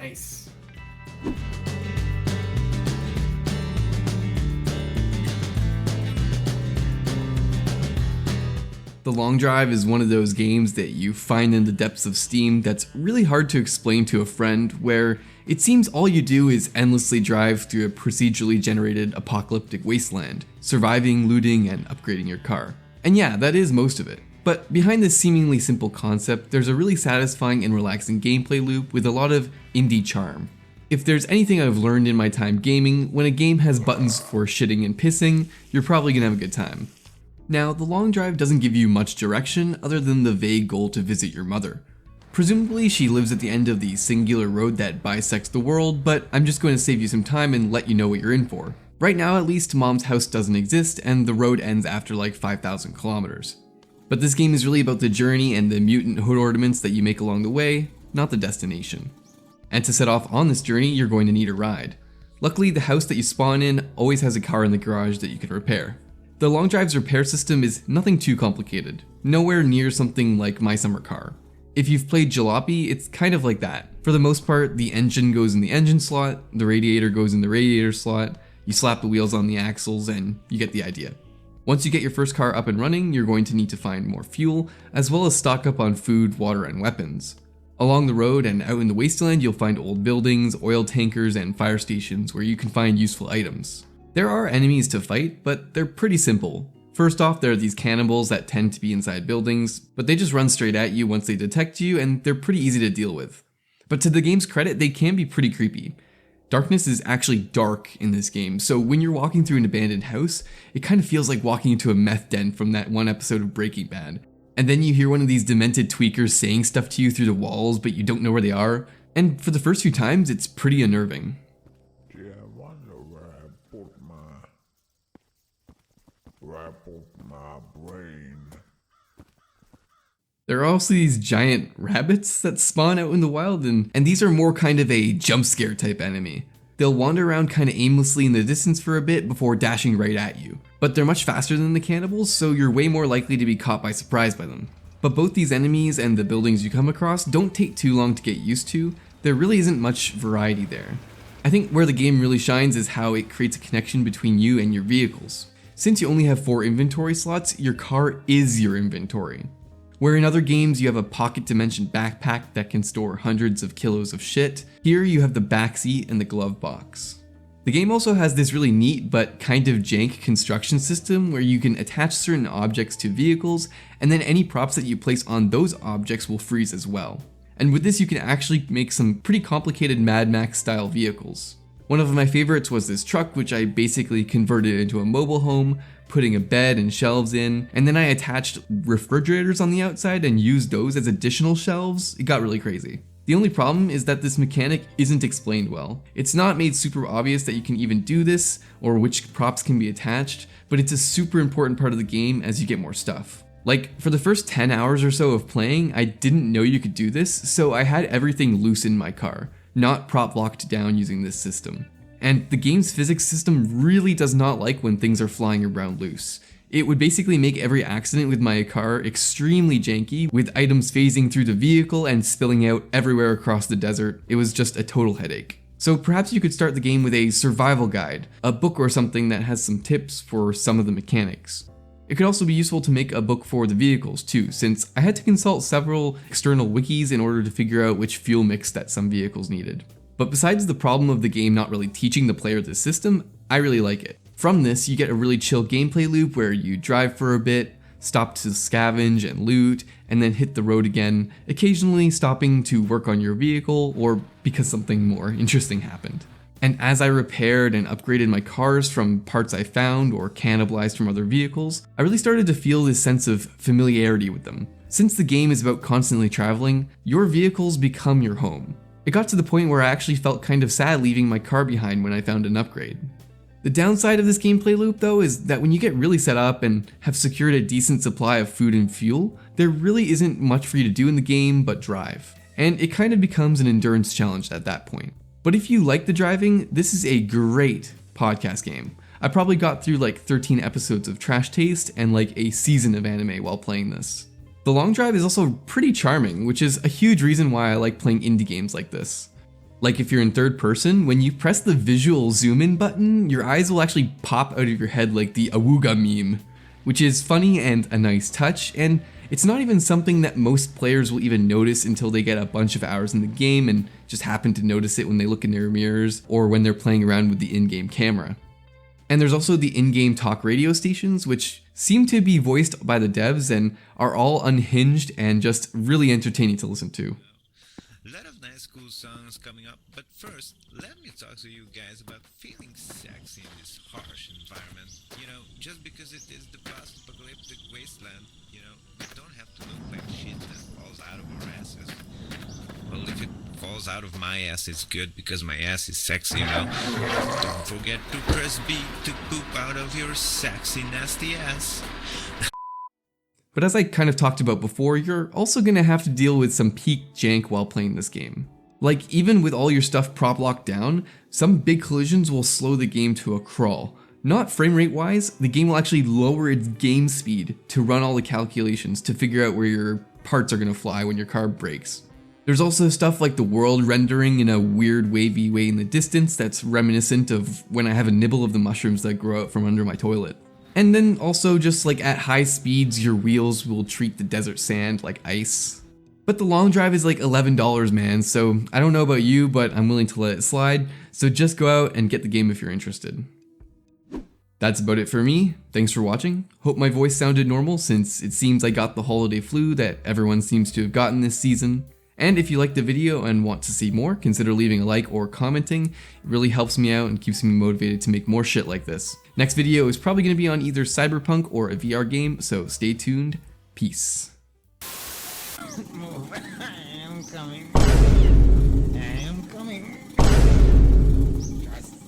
Nice. The Long Drive is one of those games that you find in the depths of Steam that's really hard to explain to a friend, where it seems all you do is endlessly drive through a procedurally generated apocalyptic wasteland, surviving, looting, and upgrading your car. And yeah, that is most of it. But behind this seemingly simple concept, there's a really satisfying and relaxing gameplay loop with a lot of indie charm. If there's anything I've learned in my time gaming, when a game has buttons for shitting and pissing, you're probably gonna have a good time. Now, The Long Drive doesn't give you much direction other than the vague goal to visit your mother. Presumably she lives at the end of the singular road that bisects the world, but I'm just going to save you some time and let you know what you're in for. Right now at least, Mom's house doesn't exist and the road ends after like 5,000 kilometers. But this game is really about the journey and the mutant hood ornaments that you make along the way, not the destination. And to set off on this journey, you're going to need a ride. Luckily, the house that you spawn in always has a car in the garage that you can repair. The Long Drive's repair system is nothing too complicated, nowhere near something like My Summer Car. If you've played Jalopy, it's kind of like that. For the most part, the engine goes in the engine slot, the radiator goes in the radiator slot, you slap the wheels on the axles, and you get the idea. Once you get your first car up and running, you're going to need to find more fuel, as well as stock up on food, water, and weapons. Along the road and out in the wasteland, you'll find old buildings, oil tankers, and fire stations where you can find useful items. There are enemies to fight, but they're pretty simple. First off, there are these cannibals that tend to be inside buildings, but they just run straight at you once they detect you, and they're pretty easy to deal with. But to the game's credit, they can be pretty creepy. Darkness is actually dark in this game, so when you're walking through an abandoned house, it kind of feels like walking into a meth den from that one episode of Breaking Bad. And then you hear one of these demented tweakers saying stuff to you through the walls, but you don't know where they are, and for the first few times, it's pretty unnerving. There are also these giant rabbits that spawn out in the wild, and these are more kind of a jump scare type enemy. They'll wander around kind of aimlessly in the distance for a bit before dashing right at you. But they're much faster than the cannibals, so you're way more likely to be caught by surprise by them. But both these enemies and the buildings you come across don't take too long to get used to. There really isn't much variety there. I think where the game really shines is how it creates a connection between you and your vehicles. Since you only have 4 inventory slots, your car is your inventory. Where in other games you have a pocket dimension backpack that can store hundreds of kilos of shit, here you have the backseat and the glove box. The game also has this really neat but kind of jank construction system where you can attach certain objects to vehicles, and then any props that you place on those objects will freeze as well. And with this you can actually make some pretty complicated Mad Max style vehicles. One of my favorites was this truck, which I basically converted into a mobile home, putting a bed and shelves in, and then I attached refrigerators on the outside and used those as additional shelves. It got really crazy. The only problem is that this mechanic isn't explained well. It's not made super obvious that you can even do this or which props can be attached, but it's a super important part of the game as you get more stuff. Like, for the first 10 hours or so of playing, I didn't know you could do this, so I had everything loose in my car, not prop locked down using this system. And the game's physics system really does not like when things are flying around loose. It would basically make every accident with my car extremely janky, with items phasing through the vehicle and spilling out everywhere across the desert. It was just a total headache. So perhaps you could start the game with a survival guide, a book or something that has some tips for some of the mechanics. It could also be useful to make a book for the vehicles too, since I had to consult several external wikis in order to figure out which fuel mix that some vehicles needed. But besides the problem of the game not really teaching the player this system, I really like it. From this, you get a really chill gameplay loop where you drive for a bit, stop to scavenge and loot, and then hit the road again, occasionally stopping to work on your vehicle or because something more interesting happened. And as I repaired and upgraded my cars from parts I found or cannibalized from other vehicles, I really started to feel this sense of familiarity with them. Since the game is about constantly traveling, your vehicles become your home. It got to the point where I actually felt kind of sad leaving my car behind when I found an upgrade. The downside of this gameplay loop though is that when you get really set up and have secured a decent supply of food and fuel, there really isn't much for you to do in the game but drive. And it kind of becomes an endurance challenge at that point. But if you like the driving, this is a great podcast game. I probably got through like 13 episodes of Trash Taste and like a season of anime while playing this. The Long Drive is also pretty charming, which is a huge reason why I like playing indie games like this. Like if you're in third person, when you press the visual zoom in button, your eyes will actually pop out of your head like the Awooga meme, which is funny and a nice touch, and it's not even something that most players will even notice until they get a bunch of hours in the game and just happen to notice it when they look in their mirrors or when they're playing around with the in-game camera. And there's also the in-game talk radio stations, which seem to be voiced by the devs and are all unhinged and just really entertaining to listen to. A lot of nice cool songs coming up, but first, let me talk to you guys about feeling sexy in this harsh environment. You know, just because it is the post-apocalyptic wasteland, you know, we don't have to look like shit that falls out of our asses. Well, if it falls out of my ass, it's good because my ass is sexy, you know. Don't forget to press B to poop out of your sexy, nasty ass. But as I kind of talked about before, you're also going to have to deal with some peak jank while playing this game. Like, even with all your stuff prop locked down, some big collisions will slow the game to a crawl. Not frame rate wise, the game will actually lower its game speed to run all the calculations to figure out where your parts are going to fly when your car breaks. There's also stuff like the world rendering in a weird wavy way in the distance that's reminiscent of when I have a nibble of the mushrooms that grow out from under my toilet. And then also just like at high speeds, your wheels will treat the desert sand like ice. But the long drive is like $11, man, so I don't know about you, but I'm willing to let it slide, so just go out and get the game if you're interested. That's about it for me. Thanks for watching. Hope my voice sounded normal since it seems I got the holiday flu that everyone seems to have gotten this season. And if you liked the video and want to see more, consider leaving a like or commenting. It really helps me out and keeps me motivated to make more shit like this. Next video is probably going to be on either Cyberpunk or a VR game, so stay tuned. Peace. I am coming. I am coming. Trust